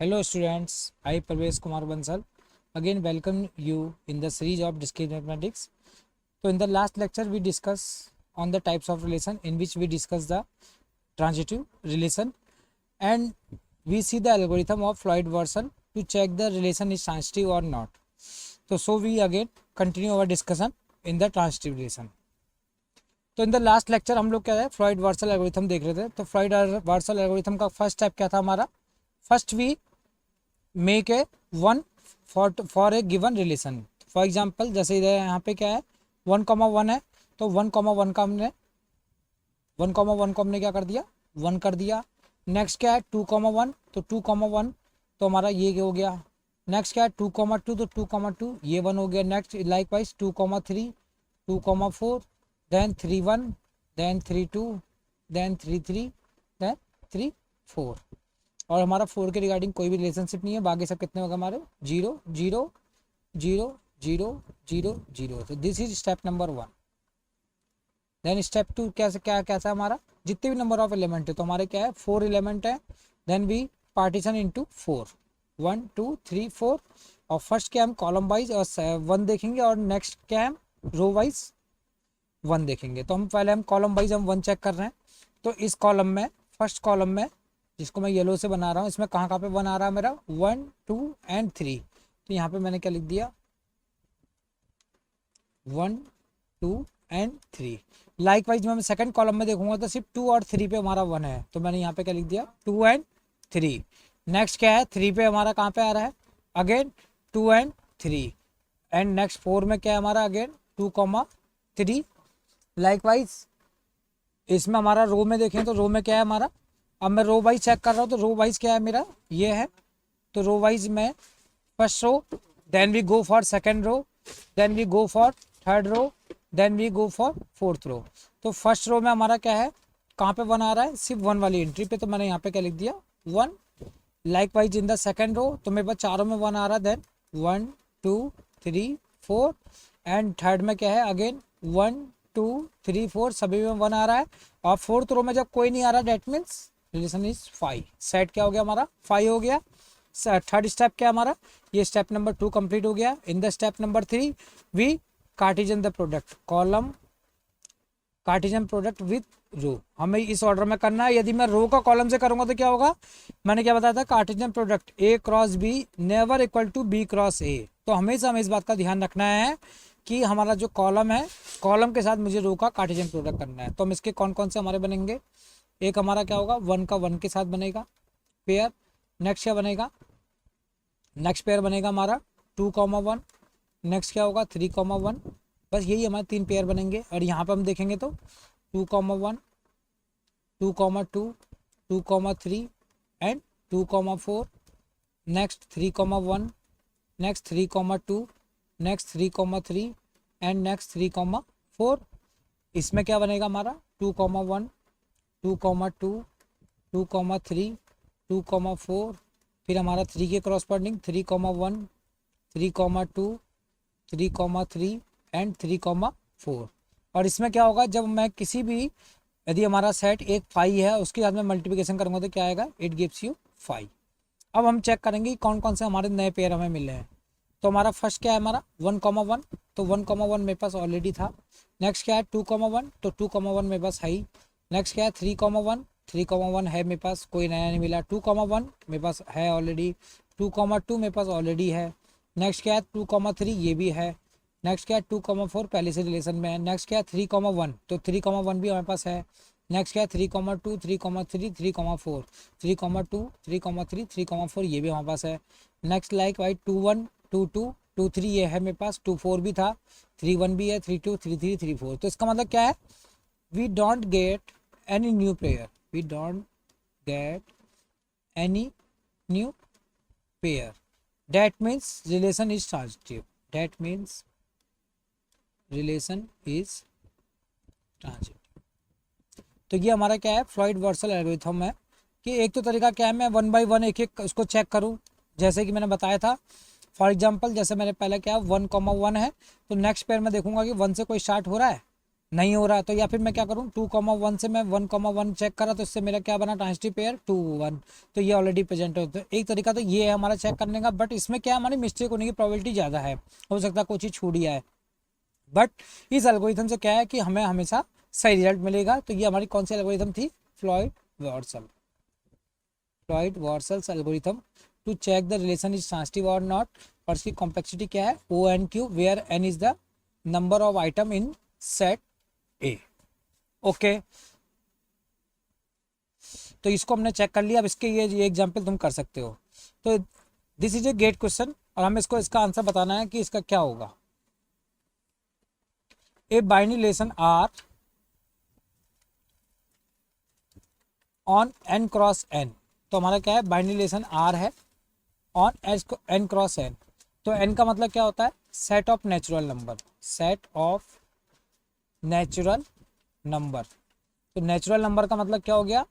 Hello students, I Parvez Kumar Bansal again welcome you in the series of discrete mathematics. So in the last lecture we discuss on the types of relation in which we discuss the transitive relation and we see the algorithm of Floyd-Warshall to check the relation is transitive or not. So we again continue our discussion in the transitive relation. तो in the last lecture हम लोग क्या है Floyd Warshall algorithm देख रहे थे। तो Floyd Warshall algorithm का फर्स्ट स्टेप क्या था हमारा, first we make a one for a given relation. For example जैसे इधर यहाँ पे क्या है 1,1 है, तो 1,1 का हमने 1,1 को हमने क्या कर दिया 1 कर दिया। नेक्स्ट क्या है 2,1, तो 2,1 तो हमारा ये हो गया। नेक्स्ट क्या है 2,2, तो 2,2 ये 1 हो गया। Next likewise 2,3, 2,4, then 3,1, then 3,2, then 3,3, then 3,4 और हमारा 4 के रिगार्डिंग कोई भी रिलेशनशिप नहीं है। बाकी सब कितने होगा हमारे 0 0 0 0 0 0। तो this is step number 1। Then step 2 कैसे कैसा हमारा जितने भी नंबर ऑफ एलिमेंट है तो हमारे क्या है 4 एलिमेंट है। देन वी पार्टीशन इनटू 4 1 2 3 4 और फर्स्ट क्या हम कॉलम वाइज और 1 देखेंगे और नेक्स्ट क्या हम रो वाइज 1 देखेंगे। तो हम पहले हम कॉलम वाइज हम 1 चेक कर रहे हैं। तो इस कॉलम में फर्स्ट कॉलम में जिसको मैं येलो से बना रहा हूँ इसमें कहाँ पे 1 आ रहा है मेरा 1 2 एंड 3। तो यहाँ पे मैंने क्या लिख दिया 1 2 एंड 3। लाइक वाइज मैं सेकंड कॉलम में देखूंगा तो सिर्फ 2 और 3 पे हमारा 1 है, तो मैंने यहाँ पे क्या लिख दिया 2 एंड 3। नेक्स्ट क्या है 3 पे हमारा कहाँ पे आ रहा है अगेन 2 एंड 3 एंड नेक्स्ट 4 में क्या है हमारा अगेन 2,3। लाइक वाइज इसमें हमारा रो में देखें तो रो में क्या है हमारा, अब मैं रो वाइज चेक कर रहा हूँ तो रो वाइज क्या है मेरा ये है। तो रो वाइज में first row, then we go for second row, then we go for third row, then we go for fourth row. तो फर्स्ट रो में हमारा क्या है कहाँ पे 1 आ रहा है सिर्फ 1 वाली एंट्री पे, तो मैंने यहाँ पे क्या लिख दिया 1। Likewise in the second row तो मेरे पास चारों में 1 आ रहा है, देन 1 2 3 4 एंड थर्ड में क्या है अगेन 1 2 3 4 सभी में 1 आ रहा है। और फोर्थ रो में जब कोई नहीं आ रहा that means relation is 5। Set क्या हो गया हमारा 5 हो गया। थर्ड स्टेप क्या हमारा ये स्टेप नंबर 2 कंप्लीट हो गया। In the step number 3 we Cartesian the product column Cartesian product with row. हमें इस ऑर्डर में करना है। यदि मैं रो का कॉलम से करूंगा तो क्या होगा, मैंने क्या बताया था Cartesian product A cross B never equal to B cross A. तो हमेशा हमें इस बात का ध्यान रखना है कि हमारा जो कॉलम है कॉलम के साथ मुझे रो का कार्टेशियन प्रोडक्ट करना है। तो हम इसके कौन कौन से हमारे बनेंगे, एक हमारा क्या होगा 1 का 1 के साथ बनेगा पेयर। नेक्स्ट क्या बनेगा नेक्स्ट पेयर बनेगा हमारा 2,1। नेक्स्ट क्या होगा 3,1। बस यही हमारे 3 पेयर बनेंगे। और यहाँ पे हम देखेंगे तो 2,1 2,2 2,3 and 2,4। Next 3,1 next 3,2 next 3,3 and next 3,4। इसमें क्या बनेगा हमारा 2,1 2,2 2,3 2,4 फिर हमारा 3 के क्रॉसपोंडिंग 3,1 3,2 3,3 एंड 3,4। और इसमें क्या होगा जब मैं किसी भी यदि हमारा सेट एक 5 है उसके साथ में मल्टीप्लिकेशन करूँगा तो क्या आएगा इट गिव्स यू 5। अब हम चेक करेंगे कौन कौन से हमारे नए पेयर हमें मिले हैं। तो हमारा फर्स्ट क्या है हमारा 1,1, तो 1,1 मेरे पास ऑलरेडी था। नेक्स्ट क्या है 2,1, तो 2,1 मेरे पास है ही। नेक्स्ट क्या है 3,1 3,1 है मेरे पास, कोई नया नहीं मिला। 2,1 मेरे पास है ऑलरेडी। 2,2 मेरे पास ऑलरेडी है। नेक्स्ट क्या है 2,3 ये भी है। नेक्स्ट क्या है 2,4 पहले से रिलेशन में है। नेक्स्ट क्या है 3,1, तो 3,1 भी हमारे पास है। नेक्स्ट क्या है 3,2 3,3 3,4 3,2 3,3 3,4 ये भी हमारे पास है। नेक्स्ट लाइक वाइट 2,1 2,2 2,3 ये है मेरे पास। 2,4 भी था। 3,1 भी है। 3,2 3,3 3,4। तो इसका मतलब क्या है we don't get any new pair we don't get any new pair. That means relation is transitive. That means relation is transitive. तो ये हमारा क्या है फ्लॉइड वार्सल एल्गोरिथम है कि एक तो तरीका क्या है मैं 1 बाई 1 एक एक उसको चेक करूं। जैसे कि मैंने बताया था फॉर एग्जांपल जैसे मैंने पहले क्या 1,1 है तो नेक्स्ट पेयर में देखूंगा कि 1 से कोई स्टार्ट हो रहा है नहीं हो रहा, तो या फिर मैं क्या करूँ 2,1 से मैं 1,1 चेक करा तो इससे मेरा क्या बना ट्रांजिटिव पेयर 2 1, तो ये ऑलरेडी प्रेजेंट होता है। एक तरीका तो ये है हमारा चेक करने का, बट इसमें क्या हमारी मिस्टेक होने की प्रोबेबिलिटी ज़्यादा है, हो सकता है कोई चीज़ छूट गया है। बट इस एल्गोरिथम से क्या है कि हमें हमेशा सही रिजल्ट मिलेगा। तो ये हमारी कौन सी एल्गोरिथम थी, Floyd Warshall's algorithm to check the relation is transitive or not. और इसकी कॉम्प्लेक्सिटी क्या है, O N cube, where N is the number of item in set A. Okay, तो इसको हमने चेक कर लिया। अब इसके ये एग्जाम्पल तुम कर सकते हो। तो this is a GATE question और हमें इसका आंसर बताना है कि इसका क्या होगा। A binary relation R on N cross N, तो हमारा क्या है बाइनरी रिलेशन आर है ऑन एन क्रॉस एन। तो एन का मतलब क्या होता है, set of natural number, set of natural number. तो नेचुरल नंबर का मतलब क्या हो गया,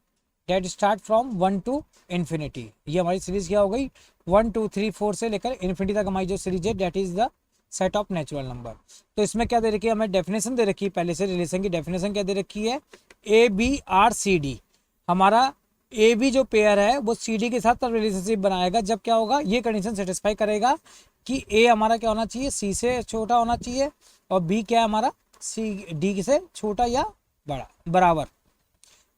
that start from 1 to infinity. ये हमारी सीरीज क्या हो गई, 1 2 3 4 से लेकर इन्फिनिटी तक हमारी जो सीरीज है that is the set of natural number. तो इसमें क्या दे रखी है, हमें डेफिनेशन दे रखी है पहले से, रिलेशन की डेफिनेशन क्या दे रखी है, A B R C D. हमारा ए बी जो पेयर है वो सी डी के साथ तब रिलेशनशिप बनाएगा जब क्या होगा, ये कंडीशन सेटिस्फाई करेगा कि ए हमारा क्या होना चाहिए, सी से छोटा होना चाहिए, और बी क्या है हमारा, सी डी से छोटा या बड़ा बराबर।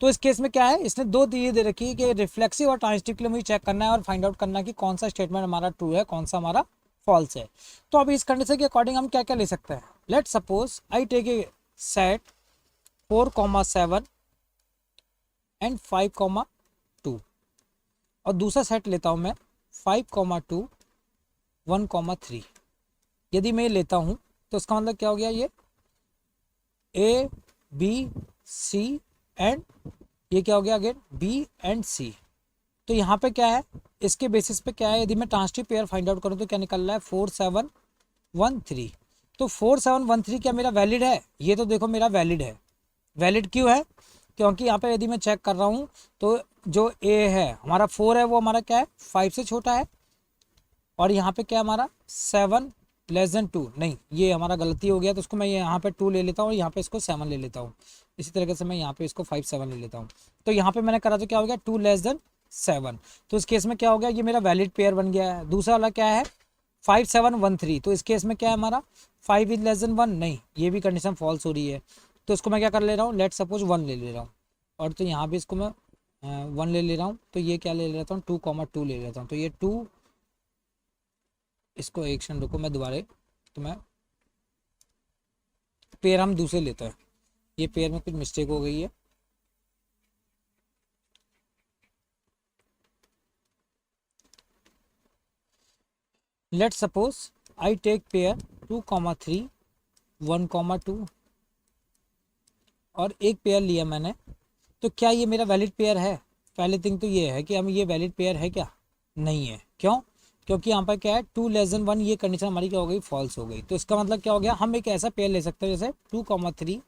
तो इस केस में क्या है, इसने दो चीजें दे रखी है कि रिफ्लेक्सिव और ट्रांजिटिव के लिए मुझे चेक करना है और फाइंड आउट करना है कि कौन सा स्टेटमेंट हमारा ट्रू है, कौन सा हमारा फॉल्स है। तो अभी इस कंडीशन के अकॉर्डिंग हम क्या क्या ले सकते हैं, let suppose I take a set 4,7 and 5,2 और दूसरा सेट लेता हूं मैं 5,2 1,3। यदि मैं लेता हूं तो इसका मतलब क्या हो गया, ये ए बी सी एंड ये क्या हो गया अगेन बी एंड सी। तो यहाँ पे क्या है, इसके बेसिस पे क्या है, यदि मैं ट्रांजिटिव पेयर फाइंड आउट करूँ तो क्या निकल रहा है 4,7,1,3। तो 4,7,1,3 क्या मेरा वैलिड है, ये तो देखो मेरा वैलिड है। वैलिड क्यों है, क्योंकि यहाँ पे यदि मैं चेक कर रहा हूँ तो जो ए है हमारा 4 है वो हमारा क्या है 5 से छोटा है, और यहाँ पे क्या हमारा 7 लेस देन 2, नहीं ये हमारा गलती हो गया, तो उसको मैं यहाँ पे 2 ले लेता हूँ, यहाँ पे इसको 7 ले लेता हूँ। इसी तरीके से मैं यहाँ पे इसको 5 7 ले लेता हूँ। तो यहाँ पे मैंने करा तो क्या हो गया 2 लेस देन 7, तो इस केस में क्या हो गया, ये मेरा वैलिड पेयर बन गया है। दूसरा वाला क्या है 5,7,1,3, तो इस केस में क्या है हमारा 5 इज लेस देन 1, नहीं ये भी कंडीशन फॉल्स हो रही है। तो इसको मैं क्या कर ले रहा हूँ, लेट सपोज 1 ले ले रहा हूँ, और तो यहाँ भी इसको मैं 1 ले रहा हूँ, तो ये क्या ले लेता हूँ 2,2 ले लेता हूँ। तो ये 2, इसको एक क्षण रुको मैं दोबारा, तो मैं पेयर हम दूसरे लेते हैं, ये पेयर में कुछ मिस्टेक हो गई है। Let suppose I take pair 2,3 1,2 और एक पेयर लिया मैंने, तो क्या ये मेरा वैलिड पेयर है। पहले थिंग तो ये है कि हम ये वैलिड पेयर है क्या, नहीं है। क्यों, क्योंकि यहाँ पर क्या है 2 लेस देन 1, ये कंडीशन हमारी क्या हो गई फॉल्स हो गई। तो इसका मतलब क्या हो गया, हम एक ऐसा पेयर ले सकते हैं जैसे 2,3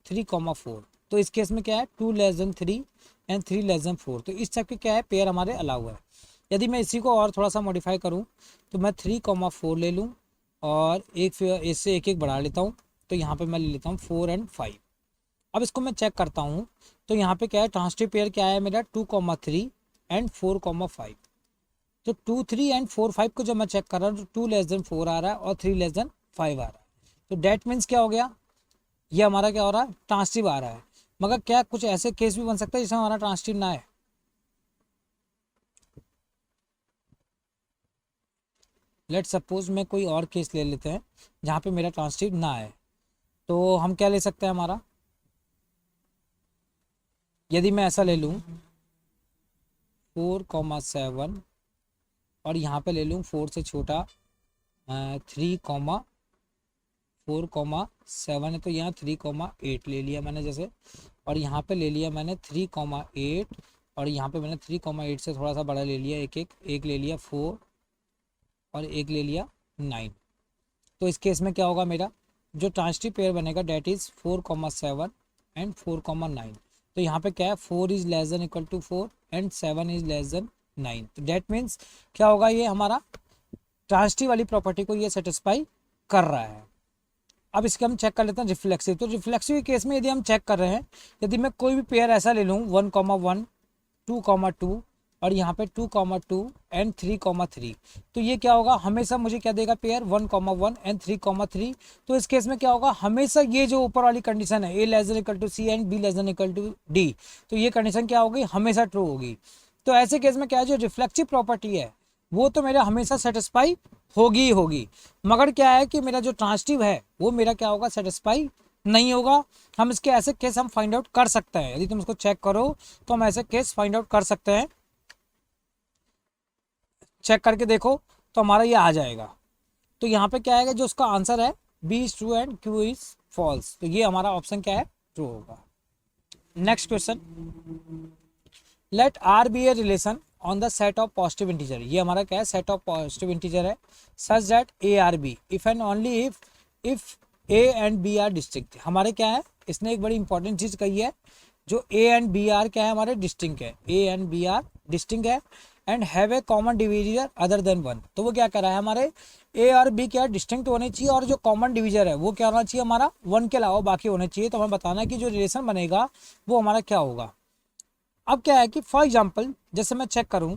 3,4। तो इस केस में क्या है 2 less than 3 and 3 less than 4, तो इस टाइप के क्या है पेयर हमारे अलाउ है। यदि मैं इसी को और थोड़ा सा मॉडिफाई करूँ तो मैं 3,4 ले लूँ और एक इससे एक एक बढ़ा लेता हूँ, तो यहाँ पे मैं ले लेता हूँ 4 एंड 5। अब इसको मैं चेक करता हूँ तो यहाँ पे क्या है ट्रांजिटिव पेयर क्या है मेरा 2,3 एंड 4,5। तो 2 3 एंड 4 5 को जब मैं चेक कर रहा हूँ तो 2 लेस देन 4 आ रहा है और 3 लेस देन 5 आ रहा है। तो डेट मीन्स क्या हो गया, ये हमारा क्या हो रहा है ट्रांजिटिव आ रहा है। मगर क्या कुछ ऐसे केस भी बन सकता है जिसमें हमारा ट्रांजिटिव ना है। लेट सपोज में कोई और केस ले लेते हैं जहाँ पे मेरा ट्रांजिटिव ना है, तो हम क्या ले सकते हैं हमारा, यदि मैं ऐसा ले लूँ 4,7 और यहाँ पे ले लूँ 4 से छोटा 3,4,7 है, तो यहाँ 3,8 ले लिया मैंने जैसे, और यहाँ पे ले लिया मैंने 3,8 और यहाँ पे मैंने 3,8 से थोड़ा सा बड़ा ले लिया, एक ले लिया 4 और एक ले लिया 9। तो इस केस में क्या होगा, मेरा जो ट्रांजिटिव पेयर बनेगा डेट इज़ 4,7 एंड 4,9। तो यहाँ पे क्या है 4 is less than equal to 4 and 7 is less than 9। तो डेट मीन्स क्या होगा, ये हमारा ट्रांजिटिव वाली प्रॉपर्टी को ये सेटिस्फाई कर रहा है। अब इसके हम चेक कर लेते हैं रिफ्लेक्सिव। तो रिफ्लेक्सिव के केस में यदि हम चेक कर रहे हैं, यदि मैं कोई भी पेयर ऐसा ले लूँ 1,1 2,2 और यहाँ पे 2,2 एंड 3,3, तो ये क्या होगा, हमेशा मुझे क्या देगा पेयर 1,1 एंड 3,3। तो इस केस में क्या होगा, हमेशा ये जो ऊपर वाली कंडीशन है A< C and B< D, तो ये कंडीशन क्या होगी, हमेशा ट्रू होगी। तो ऐसे केस में क्या है, जो रिफ्लेक्सिव प्रॉपर्टी है वो तो मेरा हमेशा सेटिस्फाई होगी ही होगी, मगर क्या है कि मेरा जो ट्रांसिटिव है वो मेरा क्या होगा, सेटिस्फाई नहीं होगा। हम इसके ऐसे केस हम फाइंड आउट कर सकते हैं, यदि तुम इसको चेक करो तो हम ऐसे केस फाइंड आउट कर सकते हैं। चेक करके देखो तो हमारा ये आ जाएगा। तो यहाँ पे क्या आएगा, जो उसका आंसर है B is true and Q is false, तो ये हमारा ऑप्शन क्या है, ट्रू होगा। Next question, let R be a relation on the set of positive integer. ये हमारा क्या है, सेट ऑफ पॉजिटिव इंटीजर है, such that A R B if and only if A and B are distinct. हमारे क्या है, इसने एक बड़ी इंपॉर्टेंट चीज कही है, जो A एंड B आर क्या है, हमारे डिस्टिंक्ट है, A and B are distinct है and have a common divisor other than 1। तो वो क्या कर रहा है, हमारे A और B क्या डिस्टिंक्ट होने चाहिए और जो कॉमन डिविजर है वो क्या होना चाहिए, हमारा 1 के अलावा बाकी होने चाहिए। तो हमें बताना है कि जो रिलेशन बनेगा वो हमारा क्या होगा। अब क्या है कि फॉर एग्जाम्पल जैसे मैं चेक करूं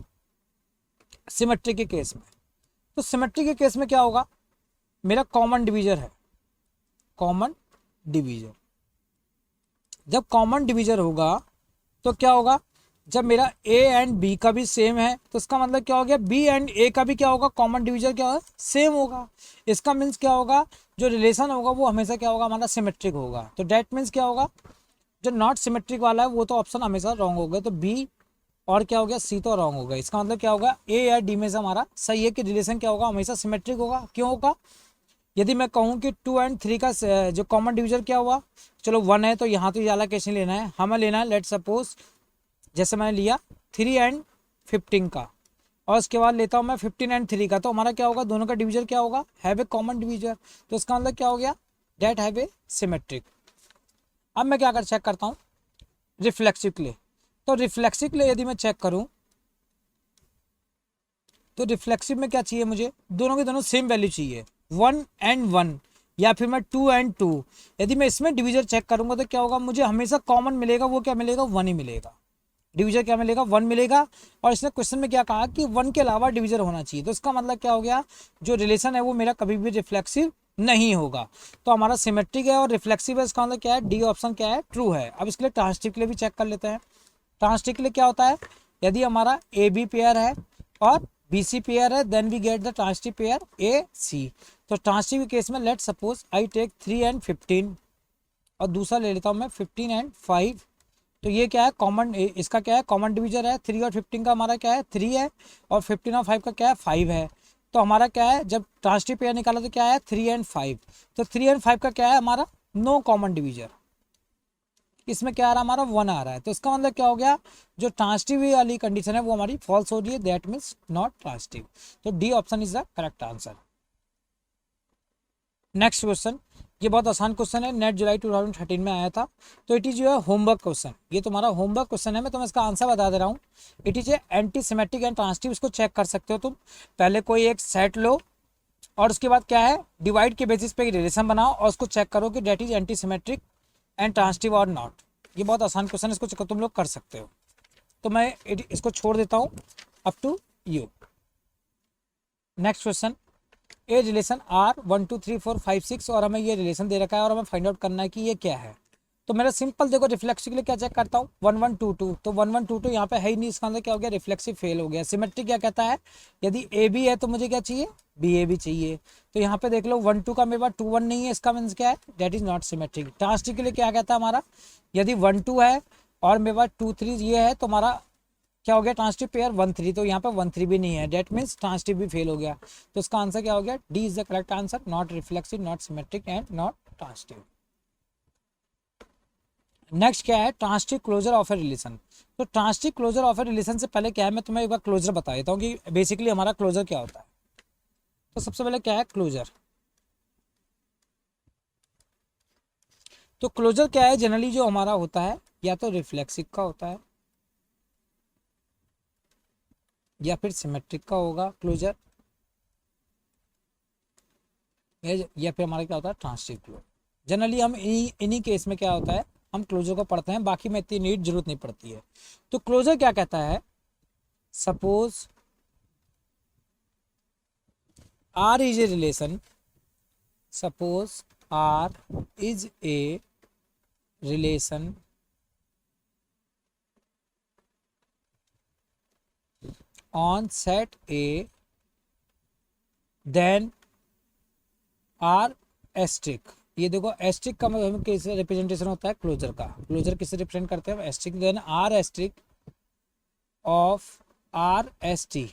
सिमेट्री के केस में, तो सिमेट्री के केस में क्या होगा, मेरा कॉमन डिवीजर है, कॉमन डिवीजर। जब कॉमन डिवीजर होगा तो क्या होगा, जब मेरा A एंड B का भी सेम है तो इसका मतलब क्या हो गया, B एंड A का भी क्या होगा, कॉमन डिवीजर क्या होगा, सेम होगा। इसका मीन्स क्या होगा, जो रिलेशन होगा वो हमेशा क्या होगा, हमारा सिमेट्रिक होगा। तो डेट मीन्स क्या होगा, जो नॉट सिमेट्रिक वाला है वो तो ऑप्शन हमेशा रॉन्ग हो गया। तो B और क्या हो गया, C तो रॉन्ग हो गया। इसका मतलब क्या होगा, A या D में से हमारा सही है कि रिलेशन क्या होगा, हमेशा सिमेट्रिक होगा। क्यों होगा, यदि मैं कहूँ कि 2 एंड 3 का जो कॉमन डिवीजर क्या हुआ, चलो 1 है तो यहाँ तो ये वाला केस नहीं लेना है, हमें लेना है लेट सपोज जैसे मैंने लिया 3 एंड 15 का, और उसके बाद लेता हूँ मैं 15 एंड 3 का, तो हमारा क्या होगा, दोनों का डिवीजर क्या होगा, हैव ए कॉमन डिवीजर। तो इसका मतलब क्या हो गया, डेट हैव ए सिमेट्रिक। अब मैं क्या चेक करता हूँ रिफ्लेक्सिव के लिए। तो रिफ्लेक्सिव के लिए यदि मैं चेक करूँ तो रिफ्लेक्सिव में क्या चाहिए मुझे, दोनों के दोनों सेम वैल्यू चाहिए, 1 एंड 1 या फिर मैं 2 एंड 2। यदि मैं इसमें डिवीजर चेक करूंगा तो क्या होगा, मुझे हमेशा कॉमन मिलेगा, वो क्या मिलेगा, 1 ही मिलेगा। डिवीजर क्या मिलेगा, 1 मिलेगा। और इसने क्वेश्चन में क्या कहा कि 1 के अलावा डिवीजर होना चाहिए, तो इसका मतलब क्या हो गया, जो रिलेशन है वो मेरा कभी भी रिफ्लेक्सिव नहीं होगा। तो हमारा सिमेट्रिक है और रिफ्लेक्सिव है, इसका मतलब क्या है, डी ऑप्शन क्या है, ट्रू है। अब इसके लिए ट्रांसिटिव के लिए भी चेक कर लेते हैं। ट्रांसिटिव के लिए क्या होता है, यदि हमारा ए बी पेयर है और बी सी पेयर है, then we get the transitive pair A C. तो ट्रांसिटिव के केस में let suppose I take 3 and 15 और दूसरा ले लेता हूँ मैं 15 एंड 5। तो ये क्या है, कॉमन, इसका क्या है, कॉमन डिवीजर है। 3 और 15 का हमारा क्या है, 3 है, और 15 और 5 का क्या है, 5 है। तो हमारा क्या है, जब ट्रांसिटिव पेयर निकाला तो क्या है, 3 एंड 5। तो 3 एंड 5 का क्या है, हमारा नो कॉमन डिवीजर। इसमें क्या आ रहा है, हमारा 1 आ रहा है। तो इसका मतलब क्या हो गया, जो ट्रांसिटिव वाली कंडीशन है वो हमारी फॉल्स हो रही है, दैट मीन्स नॉट ट्रांसिटिव। तो D option is the correct answer. Next question, ये बहुत आसान क्वेश्चन है, नेट जुलाई 2013 में आया था। तो इट इज जो है होमवर्क क्वेश्चन, ये तुम्हारा होमवर्क क्वेश्चन है, मैं तुम्हें इसका आंसर बता दे रहा हूँ। It is a anti symmetric and transitive. इसको चेक कर सकते हो तुम, पहले कोई एक सेट लो और उसके बाद क्या है, डिवाइड के बेसिस पे रिलेशन बनाओ और उसको चेक करो कि that is anti symmetric and transitive और नॉट। ये बहुत आसान क्वेश्चन है, इसको तुम लोग कर सकते हो। तो मैं इसको छोड़ देता हूँ, up to you. Next question, a relation R 1 2 3 4 5 6 और हमें ये रिलेशन दे रखा है और हमें फाइंड आउट करना है कि ये क्या है। तो मेरा सिंपल देखो, रिफ्लेक्सिव के लिए क्या चेक करता हूँ, 1 1 2 2। तो 1 1 2 2 यहाँ पे है ही नहीं, इसका अंदर क्या हो गया, रिफ्लेक्सिव फेल हो गया। सिमेट्रिक क्या कहता है, यदि ए बी है तो मुझे क्या चाहिए, बी ए बी चाहिए। तो यहाँ पे देख लो 1 2 का मेरे पास 2 1 नहीं है, इसका मीन्स क्या है, that is not symmetric. Transitive के लिए क्या कहता है हमारा, यदि 1 2 है और मेरे पास 2 3 ये है तो हमारा क्या हो गया, ट्रांसिटिव पेयर 1 3। तो यहाँ पे 1 3 भी नहीं है, डेट मीन्स ट्रांसिटिव भी फेल हो गया। तो इसका आंसर क्या हो गया, D is the correct answer, not reflexive, not symmetric and not transitive. Next क्या है, transitive closure of a relation. तो transitive closure of a relation से पहले क्या है, मैं तुम्हें एक बार क्लोजर बता देता हूँ कि बेसिकली हमारा क्लोजर क्या होता है। तो सबसे पहले क्या है क्लोजर, तो क्लोजर क्या है, जनरली जो हमारा होता है या तो रिफ्लेक्सिव का होता है या फिर सिमेट्रिक का होगा क्लोजर, या फिर हमारा क्या होता है ट्रांसिटिव क्लोजर। जनरली हम इन्हीं केस में क्या होता है, हम क्लोजर को पढ़ते हैं, बाकी में इतनी नीड जरूरत नहीं पड़ती है। तो क्लोजर क्या कहता है, suppose R is a relation, suppose R is a relation on set A, then R asterisk. ये देखो एस्ट्रिक का मतलब किससे रिप्रेजेंटेशन होता है, क्लोजर का। क्लोजर किससे रिप्रेजेंट करते हैं, asterisk. Then R asterisk of R S T,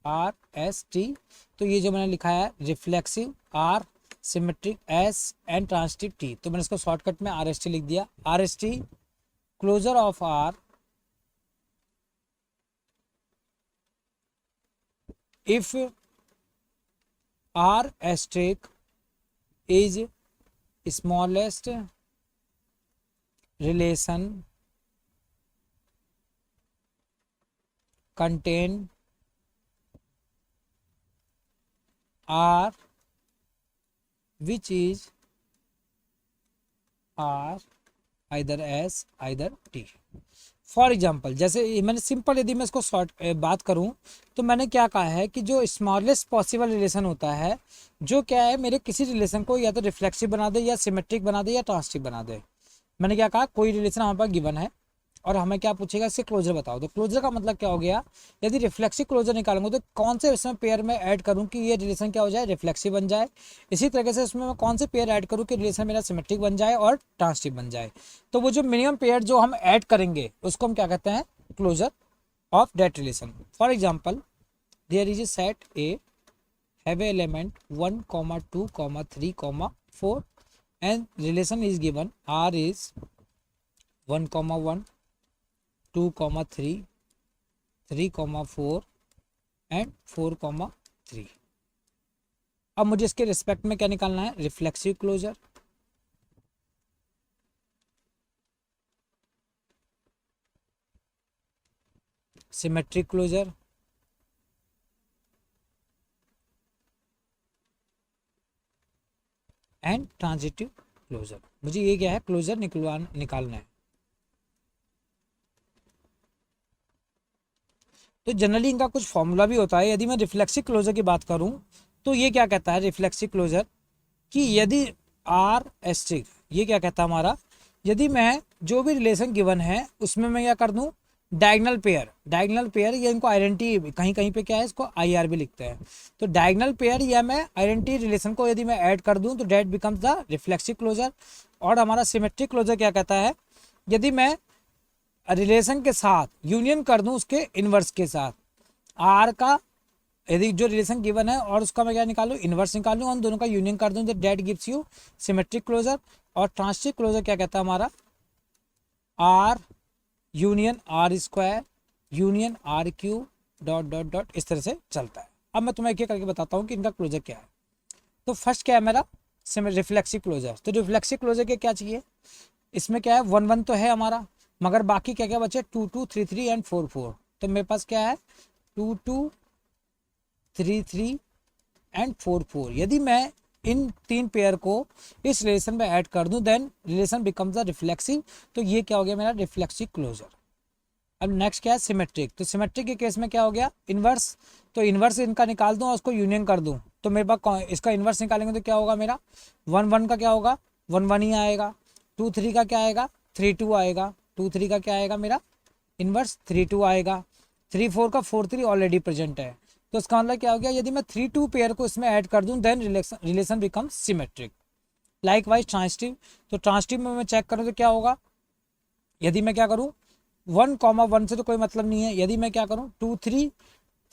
R S T. तो ये जो मैंने लिखा है reflexive R, symmetric S and transitive T, तो मैंने इसको शॉर्टकट में आर एस टी लिख दिया। R S T closure of R if R asterisk is smallest relation contain R which is R either S either T। For example, जैसे मैंने simple, यदि मैं इसको शॉर्ट बात करूं तो मैंने क्या कहा है कि जो स्मॉलेस्ट पॉसिबल रिलेशन होता है, जो क्या है मेरे किसी रिलेशन को या तो रिफ्लेक्सिव बना दे या सिमेट्रिक बना दे या ट्रांसिटिव बना दे। मैंने क्या कहा, कोई रिलेशन हमारे पास गिवन है और हमें क्या पूछेगा, इससे क्लोजर बताओ। तो क्लोजर का मतलब क्या हो गया, यदि रिफ्लेक्सिव क्लोजर निकालूंगा तो कौन से इसमें पेयर में ऐड करूं कि ये रिलेशन क्या हो जाए, रिफ्लेक्सिव बन जाए। इसी तरीके से उसमें मैं कौन से पेयर ऐड करूं कि रिलेशन मेरा सिमेट्रिक बन जाए और ट्रांसिटिव बन जाए। तो वो जो मिनिमम पेयर जो हम ऐड करेंगे उसको हम क्या कहते हैं, closure of that relation. For example, there is a set A have a element 1, 2, 3, 4 and relation is given R is 1, 1, 2, 3, 3, 4 and 4, 3। अब मुझे इसके रिस्पेक्ट में क्या निकालना है, reflexive closure. Symmetric closure and transitive closure. मुझे ये क्या है, क्लोजर निकालना है। तो जनरली इनका कुछ फॉर्मूला भी होता है। यदि मैं रिफ्लेक्सिव क्लोजर की बात करूं तो ये क्या कहता है, रिफ्लेक्सिव क्लोजर, कि यदि आर एस्ट्रिक, ये क्या कहता है हमारा, यदि मैं जो भी रिलेशन गिवन है उसमें मैं क्या कर दूं, डायगनल पेयर। डायगनल पेयर ये इनको आइडेंटिटी, कहीं कहीं पे क्या है, इसको आई आर भी लिखते हैं। तो डायगनल पेयर या मैं आइडेंटिटी रिलेशन को यदि मैं ऐड कर दूं तो that becomes the reflexive closure. और हमारा सिमेट्रिक क्लोजर क्या कहता है, यदि मैं रिलेशन के साथ यूनियन कर दूं उसके इनवर्स के साथ, आर का यदि जो रिलेशन गिवन है और उसका मैं क्या निकालूं, इनवर्स निकालूं, उन दोनों का यूनियन कर दूं तो that gives you symmetric closure. और ट्रांसिटिव क्लोजर क्या कहता है हमारा, R union R square union R Q dot dot dot, इस तरह से चलता है। अब मैं तुम्हें एक एक करके बताता हूँ कि इनका क्लोजर क्या है। तो फर्स्ट क्या है मेरा, रिफ्लेक्सिव क्लोजर। तो रिफ्लेक्सिव क्लोजर के क्या चाहिए, इसमें क्या है, 1, 1 तो है हमारा, मगर बाकी क्या क्या बचे, 2, 2, 3, 3 एंड 4, 4। तो मेरे पास क्या है, 2, 2, 3, 3 एंड 4, 4। यदि मैं इन तीन पेयर को इस रिलेशन में ऐड कर दूं then relation becomes a reflexive. तो ये क्या हो गया मेरा रिफ्लेक्सिव क्लोजर। अब नेक्स्ट क्या है, सिमेट्रिक। तो सिमेट्रिक के केस में क्या हो गया, इनवर्स। तो इनवर्स इनका निकाल दूं और उसको यूनियन कर दूं तो मेरे पास इसका इनवर्स निकालेंगे तो क्या होगा मेरा, 1, 1 का क्या होगा, 1, 1 ही आएगा। 2, 3 का क्या आएगा, 3, 2 आएगा। 2, 3 का क्या आएगा मेरा इनवर्स, 3, 2 आएगा। 3, 4 का 4, 3 ऑलरेडी प्रेजेंट है। तो इसका मतलब क्या हो गया, यदि मैं 3, 2 पेयर को इसमें ऐड कर दूं then relation becomes symmetric. Likewise transitive. तो ट्रांसिटिव में मैं चेक करूं तो क्या होगा, यदि मैं क्या करूं 1, 1 से तो कोई मतलब नहीं है। यदि मैं क्या करूं 2, 3,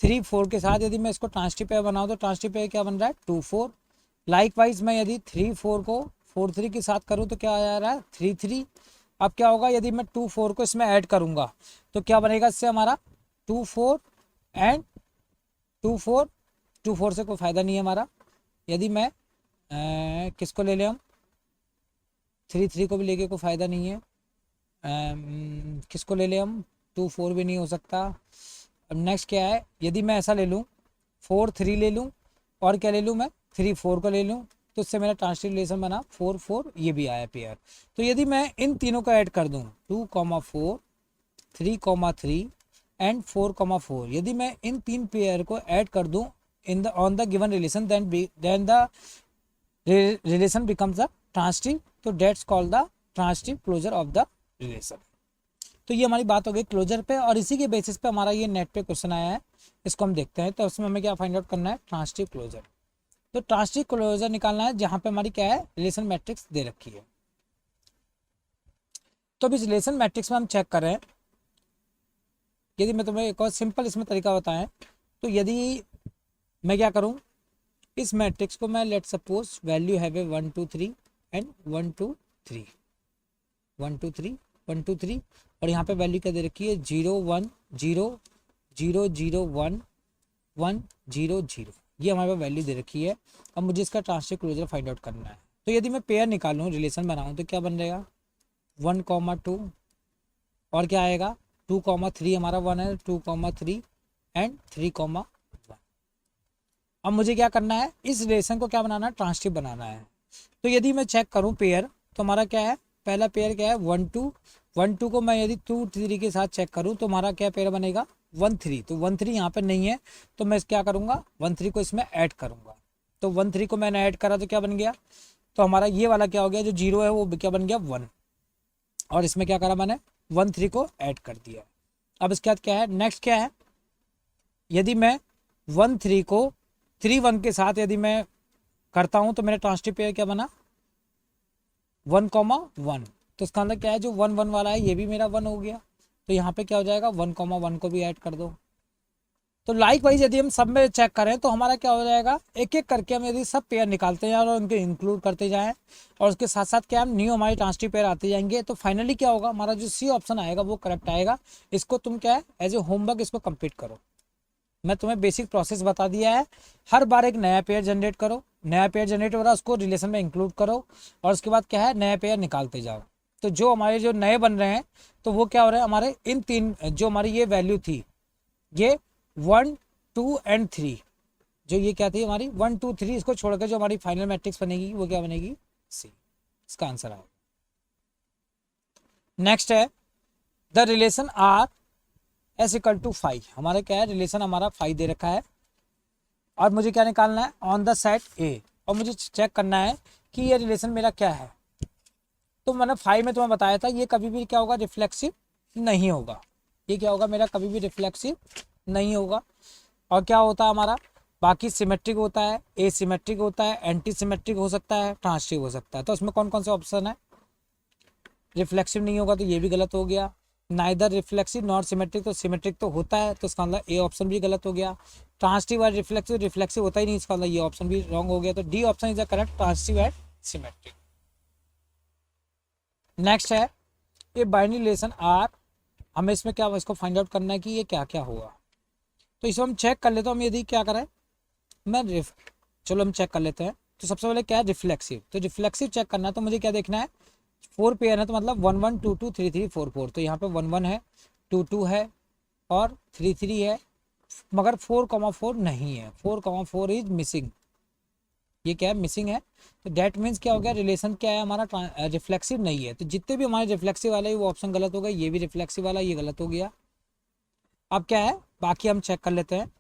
3, 4 के साथ यदि मैं इसको ट्रांसिटिव पेयर बनाऊं तो ट्रांसिटिव पेयर क्या बन रहा है, 2, 4। लाइक वाइज मैं यदि 3, 4 को 4, 3 के साथ करूं तो क्या आ रहा है, 3, 3। अब क्या होगा, यदि मैं 2, 4 को इसमें ऐड करूंगा तो क्या बनेगा इससे हमारा 2, 4 एंड 2, 4। 2, 4 से कोई फायदा नहीं है हमारा। यदि मैं किसको ले लें हम, 3, 3 को भी लेके कोई फायदा नहीं है। किसको ले लें हम, 2, 4 भी नहीं हो सकता। अब नेक्स्ट क्या है, यदि मैं ऐसा ले लूँ 4, 3 ले लूँ और क्या ले लूँ मैं 3, 4 को ले लूँ तो इससे मेरा ट्रांजिटिव रिलेशन बना 4 4, ये भी आया पेयर। तो यदि मैं इन तीनों को ऐड कर दूं 2,4, 3,3 एंड 4,4, यदि मैं इन तीन पेयर को ऐड कर दूं in the on the given relation then the relation becomes the transitive. तो that's called the transitive closure of the relation. तो ये हमारी बात हो गई क्लोजर पे, और इसी के बेसिस पे हमारा ये नेट पे क्वेश्चन आया है, इसको हम देखते हैं। तो उसमें हमें क्या फाइंड आउट करना है, ट्रांजिटिव क्लोजर। तो ट्रांजिटिव क्लोजर निकालना है जहां पे हमारी क्या है, रिलेशन मैट्रिक्स दे रखी है। तो अभी रिलेशन मैट्रिक्स में हम चेक कर रहे हैं, यदि मैं तुम्हें एक और सिंपल इसमें तरीका बताएं, तो यदि मैं क्या करूं, इस मैट्रिक्स को मैं let suppose value have 1 2 3 and 1 2 3 1 2 3 1 2 3, और यहाँ पे वैल्यू क्या दे रखी है 0 1 0 0 0 1 1 0 0, ये हमारे पास वैल्यू दे रखी है। अब मुझे इसका ट्रांजिटिव क्लोजर फाइंड आउट करना है। तो यदि मैं पेयर निकालूं, रिलेशन बनाऊं, तो क्या बन जाएगा 1,2 और क्या आएगा 2,3, हमारा 1 है 2,3 एंड 3,1। अब मुझे क्या करना है, इस रिलेशन को क्या बनाना है, ट्रांजिटिव बनाना है। तो यदि मैं चेक करूं पेयर, तो हमारा क्या है, पहला पेयर क्या है 1 2, 1 2 को मैं यदि 2 3 के साथ चेक करूं तो हमारा क्या पेयर बनेगा 1 3। तो 1 3 यहाँ पे नहीं है, तो मैं क्या करूंगा 1 3 को इसमें ऐड करूंगा। तो 1 3 को मैंने ऐड करा तो क्या बन गया, तो हमारा ये वाला क्या हो गया, जो 0 है वो क्या बन गया 1, और इसमें क्या करा मैंने 1 3 को ऐड कर दिया। अब इसके बाद क्या है, नेक्स्ट क्या है, यदि मैं 1 3 को 3 1 के साथ यदि मैं करता हूं तो मेरा ट्रांजिटिव पेयर क्या बना 1,1। तो इसका अंदर क्या है, जो 1 1 वाला है ये भी मेरा 1 हो गया। तो यहाँ पे क्या हो जाएगा 1,1 को भी ऐड कर दो। तो लाइक वाइज यदि हम सब में चेक करें तो हमारा क्या हो जाएगा, एक एक करके हम यदि सब पेयर निकालते जाएं और उनको इंक्लूड करते जाएं, और उसके साथ साथ क्या हम न्यू हमारे ट्रांजिटिव पेयर आते जाएंगे, तो फाइनली क्या होगा, हमारा जो सी ऑप्शन आएगा वो करेक्ट आएगा। इसको तुम क्या है एज ए होमवर्क इसको कंप्लीट करो। मैं तुम्हें बेसिक प्रोसेस बता दिया है, हर बार एक नया पेयर जनरेट करो, नया पेयर जनरेट हो रहा है उसको रिलेशन में इंक्लूड करो, और उसके बाद क्या है नया पेयर निकालते जाओ। तो जो हमारे जो नए बन रहे हैं तो वो क्या हो रहा है, हमारे इन तीन जो हमारी ये वैल्यू थी, ये 1 2 एंड 3, जो ये क्या थी हमारी 1 2 3, इसको छोड़कर जो हमारी फाइनल मैट्रिक्स बनेगी वो क्या बनेगी सी। इसका आंसर आएगा। नेक्स्ट है the relation R S equal to 5, हमारा क्या है रिलेशन हमारा 5 दे रखा है, और मुझे क्या निकालना है ऑन द सेट ए, और मुझे चेक करना है कि ये रिलेशन मेरा क्या है। तो मैंने 5 में तुम्हें बताया था ये कभी भी क्या होगा रिफ्लेक्सिव नहीं होगा, ये क्या होगा मेरा कभी भी रिफ्लेक्सिव नहीं होगा। और क्या होता है हमारा, बाकी सिमेट्रिक होता है, ए सिमेट्रिक होता है, एंटी सिमेट्रिक हो सकता है, ट्रांजिटिव हो सकता है। तो उसमें कौन कौन से ऑप्शन है, रिफ्लेक्सिव नहीं होगा तो ये भी गलत हो गया, नाइदर रिफ्लेक्सिव नॉट सिमेट्रिक, तो सिमेट्रिक तो होता है, तो इसका मतलब ए ऑप्शन भी गलत हो गया। ट्रांजिटिव और रिफ्लेक्सिव, रिफ्लेक्सिव होता ही नहीं, इसका मतलब ये ऑप्शन भी रॉन्ग हो गया। तो D option is the correct, transitive and symmetric. Next है ये बाइनरी रिलेशन आर, हमें इसमें क्या इसको फाइंड आउट करना है कि ये क्या क्या होगा। तो इसको हम चेक कर लेते हैं, हम यदि क्या करें चलो हम चेक कर लेते हैं। तो सबसे पहले क्या है रिफ्लेक्सिव, तो रिफ्लेक्सिव चेक करना है तो मुझे क्या देखना है 4 पेयर है, तो मतलब 1 1 2 2 3 3 4 4, तो यहाँ पे 1 1 है 2 2 है और 3 3 है, मगर 4,4 नहीं है, 4,4 इज मिसिंग, ये क्या है मिसिंग है। तो डेट मीन्स क्या हो गया, रिलेशन क्या है हमारा रिफ्लेक्सिव नहीं है। तो जितने भी हमारे रिफ्लेक्सिव वाले वो ऑप्शन गलत हो गए, ये भी रिफ्लेक्सिव वाला ये गलत हो गया। अब क्या है बाकी हम चेक कर लेते हैं,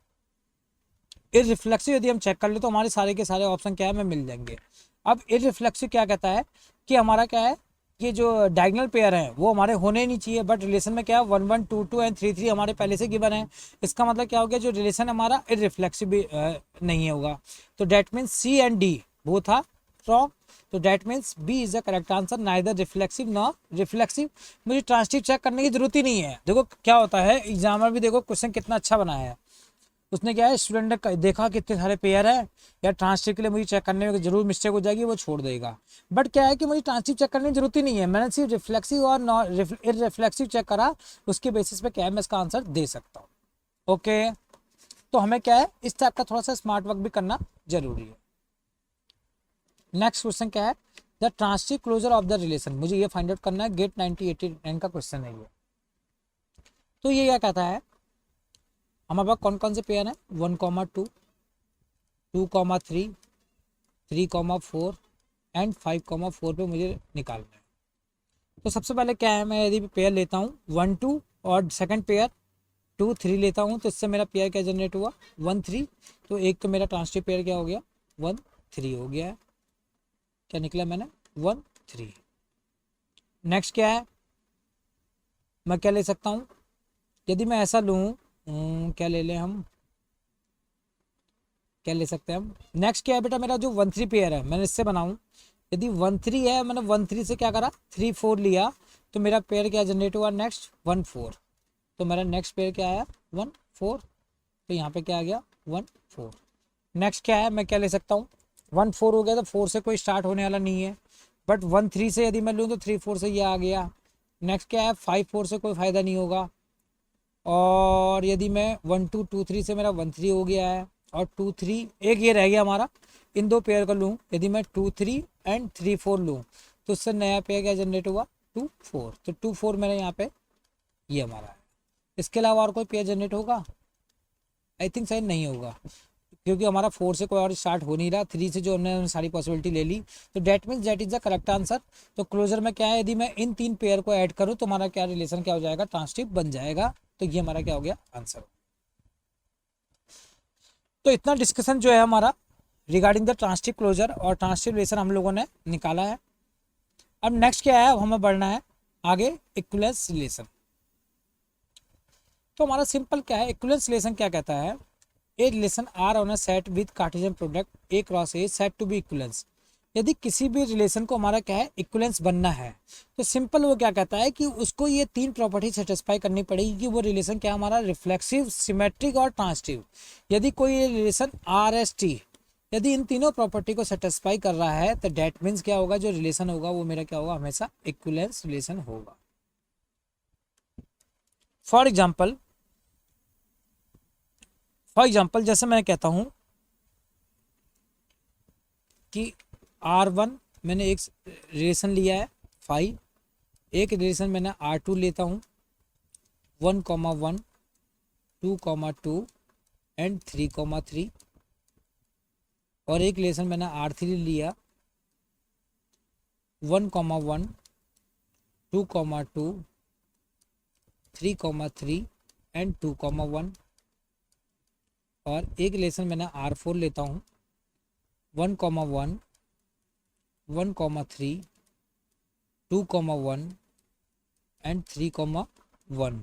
इररिफ्लेक्सिव यदि हम चेक कर ले तो हमारे सारे के सारे ऑप्शन क्या है हमें मिल जाएंगे। अब इररिफ्लेक्सिव क्या कहता है कि हमारा क्या है, ये जो डायगोनल पेयर हैं वो हमारे होने ही नहीं चाहिए, बट रिलेशन में क्या है 1 1 2 2 एंड 3 3 हमारे पहले से गिवन है। इसका मतलब क्या हो गया, जो रिलेशन हमारा इररिफ्लेक्सिव भी नहीं होगा। तो that means C and D वो था रॉन्ग, तो that means B is the correct answer, neither reflexive nor reflexive. मुझे ट्रांजिटिव चेक करने की जरूरत ही नहीं है। देखो क्या होता है एग्जामर भी देखो क्वेश्चन कितना अच्छा बनाया है, उसने क्या है स्टूडेंट ने देखा कितने सारे पेयर है, या ट्रांजिटिव के लिए मुझे चेक करने में जरूर मिस्टेक हो जाएगी वो छोड़ देगा। बट क्या है कि मुझे ट्रांजिटिव चेक करने की जरूरत ही नहीं है, मैंने सिर्फ रिफ्लेक्सिव और इररिफ्लेक्सिव चेक करा, उसके बेसिस पे क्या है मैं इसका आंसर दे सकता हूँ। ओके, तो हमें क्या है इस टाइप का थोड़ा सा स्मार्ट वर्क भी करना जरूरी है। नेक्स्ट क्वेश्चन क्या है, the transitive closure of the relation, मुझे ये फाइंड आउट करना है, गेट 1989 का क्वेश्चन है ये। तो ये क्या कहता है, हमारे पास कौन कौन से पेयर हैं 1,2 2,3 3,4 एंड 5,4 पे मुझे निकालना है। तो सबसे पहले क्या है, मैं यदि पेयर लेता हूँ 1 2 और सेकंड पेयर 2 3 लेता हूँ, तो इससे मेरा पेयर क्या जनरेट हुआ 1 3। तो एक तो मेरा ट्रांसिटिव पेयर क्या हो गया 1 3 हो गया है। क्या निकला मैंने 1 3। नेक्स्ट क्या है, मैं क्या ले सकता हूँ, यदि मैं ऐसा लूँ क्या ले लें हम, क्या ले सकते हैं हम। नेक्स्ट क्या है बेटा, मेरा जो 1 3 पेयर है मैंने इससे बनाऊँ, यदि 1 3 है, मैंने 1 3 से क्या करा 3 4 लिया, तो मेरा पेयर क्या जनरेट हुआ नेक्स्ट 1 4। तो मेरा नेक्स्ट पेयर क्या आया 1 4। तो यहाँ पे क्या आ गया 1 4। नेक्स्ट क्या है, मैं क्या ले सकता हूँ 1 4 हो गया, तो 4 से कोई स्टार्ट होने वाला नहीं है, बट 1 3 से यदि मैं लूँ तो 3 4 से ये आ गया। नेक्स्ट क्या है 5 4 से कोई फ़ायदा नहीं होगा, और यदि मैं 1 2 2 3 से मेरा 1 3 हो गया है, और 2 3 एक ये रह गया हमारा, इन दो पेयर का लूँ, यदि मैं 2 3 एंड 3 4 लूँ, तो उससे नया पेयर क्या जनरेट हुआ 2 4। तो 2 4 मेरे यहाँ पे ये हमारा है। इसके अलावा और कोई पेयर जनरेट होगा, आई थिंक शायद नहीं होगा, क्योंकि हमारा 4 से कोई और स्टार्ट हो नहीं रहा, 3 से जो हमने सारी पॉसिबिलिटी ले ली, तो that means that is the correct answer. तो क्लोजर में क्या है, यदि मैं इन 3 पेयर को ऐड करूँ तो हमारा क्या रिलेशन क्या हो जाएगा, ट्रांसिटिव बन जाएगा। तो ये हमारा क्या हो गया आंसर। तो इतना डिस्कशन जो है हमारा रिगार्डिंग द ट्रांसिटिव क्लोजर और ट्रांसिटिव रिलेशन हम लोगों ने निकाला है। अब नेक्स्ट क्या है, हमें बढ़ना है आगे इक्विवेलेंस रिलेशन। तो हमारा सिंपल क्या है, इक्विवेलेंस रिलेशन क्या कहता है, a relation R on a set with Cartesian product A cross A set to be equivalence. यदि किसी भी रिलेशन को हमारा क्या है इक्विवेलेंस बनना है, तो सिंपल वो क्या कहता है कि उसको ये 3 प्रॉपर्टी सेटिस्फाई करनी पड़ेगी कि वो रिलेशन क्या हमारा रिफ्लेक्सिव, सिमेट्रिक और ट्रांसिटिव। यदि कोई रिलेशन आर एस टी यदि इन तीनों प्रॉपर्टी को सेटिस्फाई कर रहा है, तो डेट मीन्स क्या होगा, जो रिलेशन होगा वो मेरा क्या होगा, हमेशा इक्विवेलेंस रिलेशन होगा। फॉर एग्जाम्पल जैसे मैं कहता हूं कि R1 मैंने एक रिलेशन लिया है 5, एक रिलेशन मैंने R2 लेता हूँ 1,1 2,2 एंड 3,3, और एक रिलेशन मैंने R3 लिया 1,1 2,2 3,3 एंड 2,1, और एक रिलेशन मैंने R4 लेता हूँ 1,1 1,3 2,1 एंड 3,1,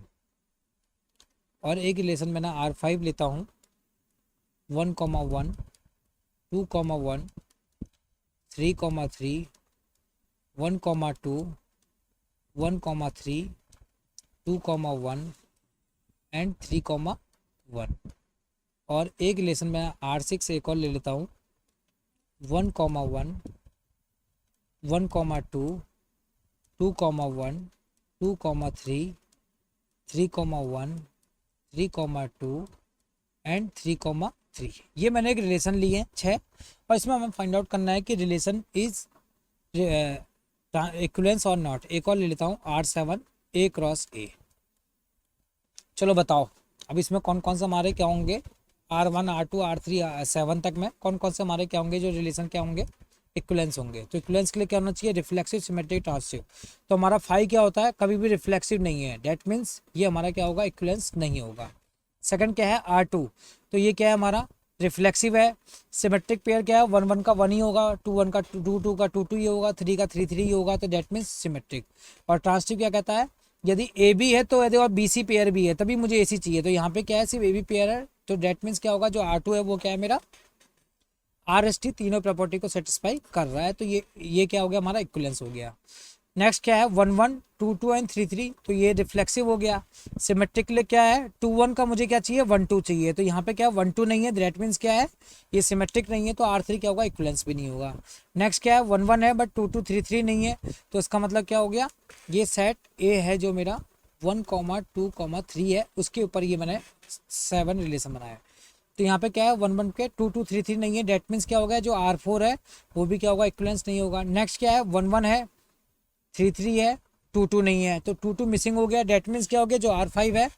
और एक रिलेशन मैंने R5 लेता हूँ 1,1 2,1 3,3 1,2 1,3 2,1 एंड 3,1, और एक रिलेशन मैं R6 एक और ले लेता हूँ 1,1 1,2 2,1 2,3 3,1 3,2 एंड 3,3। ये मैंने एक रिलेशन लिए हैं 6, और इसमें हमें फाइंड आउट करना है कि रिलेशन इज इक्विवेलेंस और नॉट। एक और ले लेता हूँ R7 ए क्रॉस ए। चलो बताओ अब इसमें कौन कौन से हमारे क्या होंगे, R1 R2 R3 7 तक में कौन कौन से हमारे क्या होंगे, जो रिलेशन क्या होंगे इक्विवेलेंस होंगे। तो इक्विवेलेंस के लिए क्या होना चाहिए, रिफ्लेक्सिव, सिमेट्रिक, ट्रांसिटिव। तो हमारा 5 क्या होता है, कभी भी रिफ्लेक्सिव नहीं है, डेट मीन्स ये हमारा क्या होगा, इक्विवेलेंस नहीं होगा। सेकंड क्या है R2, तो ये क्या है हमारा रिफ्लेक्सिव है। सिमेट्रिक पेयर क्या है, 1 1 का 1 ही होगा, 2 1 का 2 2 का 2 2 ही होगा, 3 का 3 3 ही होगा, तो डेट मीन्स सिमेट्रिक। और ट्रांसिटिव क्या कहता है, यदि ए बी है तो यदि और बी सी पेयर भी है तभी मुझे ए सी चाहिए। तो यहाँ पे क्या है, सिर्फ ए बी पेयर है, तो डेट मीन्स क्या होगा, जो R2 है वो क्या है मेरा आर एस टी तीनों प्रॉपर्टी को सेटिस्फाई कर रहा है। तो ये क्या हो गया, हमारा इक्विवेलेंस हो गया। नेक्स्ट क्या है 1 1 2 2 एंड 3 3, तो ये रिफ्लेक्सिव हो गया। सिमेट्रिक के लिए क्या है 2 1 का मुझे क्या चाहिए 1 2 चाहिए, तो यहाँ पे क्या 1 2 नहीं है, दैट मीन्स क्या है ये सिमेट्रिक नहीं है, तो R3 क्या होगा, इक्विवेलेंस भी नहीं होगा। नेक्स्ट क्या है 1 1 है बट 2 2 3 3 नहीं है, तो इसका मतलब क्या हो गया, ये सेट ए है जो मेरा 1 2 3 है, उसके ऊपर ये मैंने 7 रिलेशन बनाया। तो यहाँ पे क्या है 1 1 के 2 2 3 3 नहीं है, डेट मीन्स क्या होगा, जो R4 है वो भी क्या होगा, इक्विवेलेंस नहीं होगा। नेक्स्ट क्या है 1 1 है 3 3 है 2 2 नहीं है, तो 2 2 मिसिंग हो गया, डेट मीन्स क्या हो गया, जो R5 है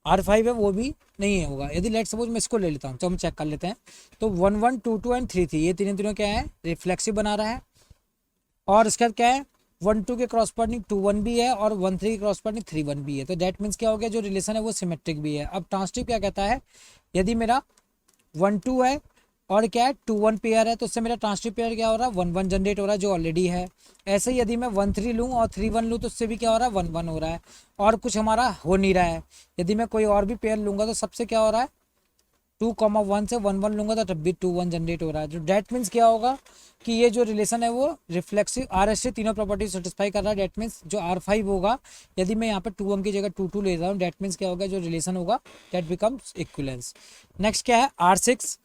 R5 है वो भी नहीं होगा। यदि लेट सपोज मैं इसको ले लेता हूँ, तो हम चेक कर लेते हैं। तो 1 1 2 2 एंड 3 3 ये तीनों तीनों क्या है, रिफ्लेक्सिव बना रहा है। और इसके बाद क्या है, 1 2 के क्रॉसपॉन्डिंग 2 1 भी है और 1 3 के क्रॉसपॉन्डिंग 3 1 भी है। तो दैट मीन्स क्या हो गया, जो रिलेशन है वो सिमेट्रिक भी है। अब ट्रांसटिव क्या कहता है, यदि मेरा 1 2 है और क्या है 2 1 पेयर है, तो उससे मेरा ट्रांसटिव पेयर क्या हो रहा है, 1 1 जनरेट हो रहा है, जो ऑलरेडी है। ऐसे ही यदि मैं 1 3 लूँ और 3 1 लूँ, तो उससे भी क्या हो रहा है, 1 1 हो रहा है, और कुछ हमारा हो नहीं रहा है। यदि मैं कोई और भी पेयर लूँगा तो सबसे क्या हो रहा है, 2 1 से 1 1 लूंगा तो तब भी 2 1 जनरेट हो रहा है। जो डेट मीन्स क्या होगा कि ये जो रिलेशन है वो रिफ्लेक्सिव आर एस से तीनों प्रॉपर्टी सेटिस्फाई कर रहा है। डेट मीन्स जो R5 होगा, यदि मैं यहाँ पे 2 1 की जगह 2 2 ले रहा हूँ, डेट मीन्स क्या होगा, जो रिलेशन होगा डेट बिकम्स इक्विलेंस। नेक्स्ट क्या है R6,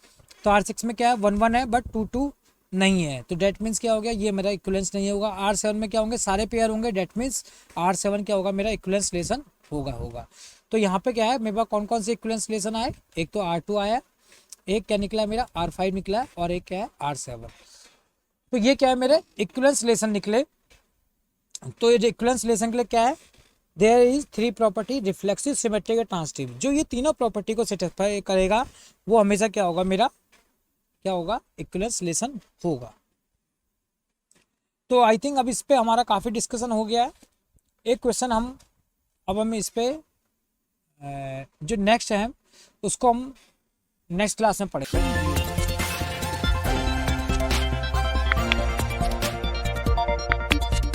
तो R6 में क्या है 1 1 है बट 2 2 नहीं है, तो डेट मीन्स क्या हो गया, ये मेरा इक्विलेंस नहीं होगा। R7 में क्या होंगे, सारे पेयर होंगे, डेट मीन्स R7 क्या होगा, मेरा इक्विलेंस रिलेशन होगा। तो यहाँ पे क्या है, मेरे पास कौन कौन से इक्विलेंस रिलेशन आए, एक तो R2 आया, एक क्या निकला मेरा R5 निकला है, और एक क्या है R7। तो ये क्या है, मेरे इक्विवेलेंस रिलेशन निकले। तो ये इक्विवेलेंस रिलेशन के लिए क्या है, there is 3 property, reflexive, symmetric और ट्रांसटिव। जो ये तीनों प्रॉपर्टी को सेटिस्फाई करेगा वो हमेशा क्या होगा, मेरा क्या होगा, इक्विवेलेंस रिलेशन होगा। तो आई थिंक अब इस पे हमारा काफ़ी डिस्कशन हो गया है। एक क्वेश्चन हम इस पे जो नेक्स्ट है उसको हम नेक्स्ट क्लास में पढ़ेंगे।